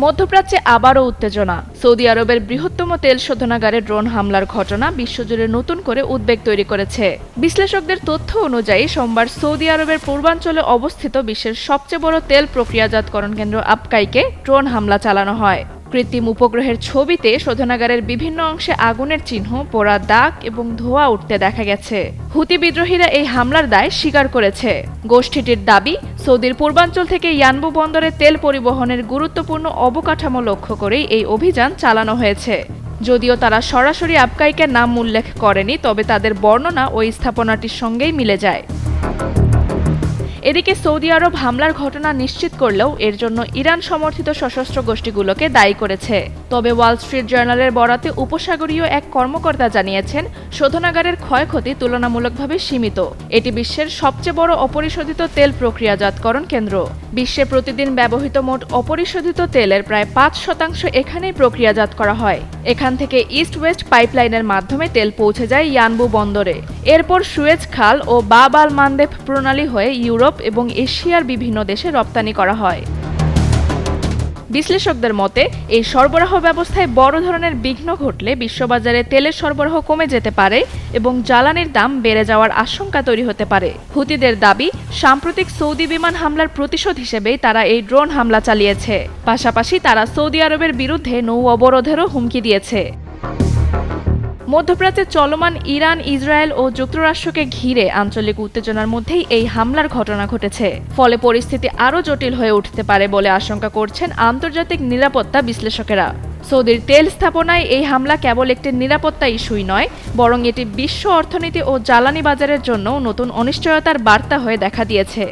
মধ্যপ্রাচ্যে আবারও উত্তেজনা। সৌদি আরবের বৃহত্তম তেল শোধনাগারে ড্রোন হামলার ঘটনা বিশ্বজুড়ে নতুন করে উদ্বেগ তৈরি করেছে। বিশ্লেষকদের তথ্য অনুযায়ী সোমবার সৌদি আরবের পূর্বাঞ্চলে অবস্থিত বিশ্বের সবচেয়ে বড় তেল প্রক্রিয়াজাতকরণ কেন্দ্র আবকাইকে ড্রোন হামলা চালানো হয়। কৃত্রিম উপগ্রহের ছবিতে শোধনাগারের বিভিন্ন অংশে আগুনের চিহ্ন, পোড়া দাগ এবং ধোঁয়া উঠতে দেখা গেছে। হুতি বিদ্রোহীরা এই হামলার দায় স্বীকার করেছে। গোষ্ঠীটির দাবি, সৌদির পূর্বাঞ্চল থেকে ইয়ানবু বন্দরে তেল পরিবহনের গুরুত্বপূর্ণ অবকাঠামো লক্ষ্য করেই এই অভিযান চালানো হয়েছে। যদিও তারা সরাসরি আবকাইকে নাম উল্লেখ করেনি, তবে তাদের বর্ণনা ওই স্থাপনাটির সঙ্গেই মিলে যায়। এদিকে সৌদি আরব হামলার ঘটনা নিশ্চিত করলেও এর জন্য ইরান সমর্থিত সশস্ত্র গোষ্ঠীগুলোকে দায়ী করেছে। তবে ওয়াল স্ট্রিট জার্নালের বরাতে উপসাগরীয় এক কর্মকর্তা জানিয়েছেন, শোধনাগারের ক্ষয়ক্ষতি তুলনামূলকভাবে সীমিত। এটি বিশ্বের সবচেয়ে বড় অপরিশোধিত তেল প্রক্রিয়াজাতকরণ কেন্দ্র। বিশ্বে প্রতিদিন ব্যবহৃত মোট অপরিশোধিত তেলের প্রায় ৫% এখানেই প্রক্রিয়াজাত করা হয়। এখান থেকে ইস্ট ওয়েস্ট পাইপলাইনের মাধ্যমে তেল পৌঁছে যায় ইয়ানবু বন্দরে। এরপর সুয়েজ খাল ও বাব আল মানদেব প্রণালী হয়ে ইউরোপ এবং এশিয়ার বিভিন্ন দেশে রপ্তানি করা হয়। বিশ্লেষকদের মতে, এই সরবরাহ ব্যবস্থায় বড় ধরনের বিঘ্ন ঘটলে বিশ্ববাজারে তেলের সরবরাহ কমে যেতে পারে এবং জ্বালানির দাম বেড়ে যাওয়ার আশঙ্কা তৈরি হতে পারে। হুতিদের দাবি, সাম্প্রতিক সৌদি বিমান হামলার প্রতিশোধ হিসেবেই তারা এই ড্রোন হামলা চালিয়েছে। পাশাপাশি তারা সৌদি আরবের বিরুদ্ধে নৌ অবরোধেরও হুমকি দিয়েছে। মধ্যপ্রাচ্যে চলমান ইরান, ইসরায়েল ও যুক্তরাষ্ট্রকে ঘিরে আঞ্চলিক উত্তেজনার মধ্যেই এই হামলার ঘটনা ঘটেছে। ফলে পরিস্থিতি আরও জটিল হয়ে উঠতে পারে বলে আশঙ্কা করছেন আন্তর্জাতিক নিরাপত্তা বিশ্লেষকেরা। সৌদির তেল স্থাপনায় এই হামলা কেবল একটি নিরাপত্তা ইস্যুই নয়, বরং এটি বিশ্ব অর্থনীতি ও জ্বালানি বাজারের জন্য নতুন অনিশ্চয়তার বার্তা হয়ে দেখা দিয়েছে।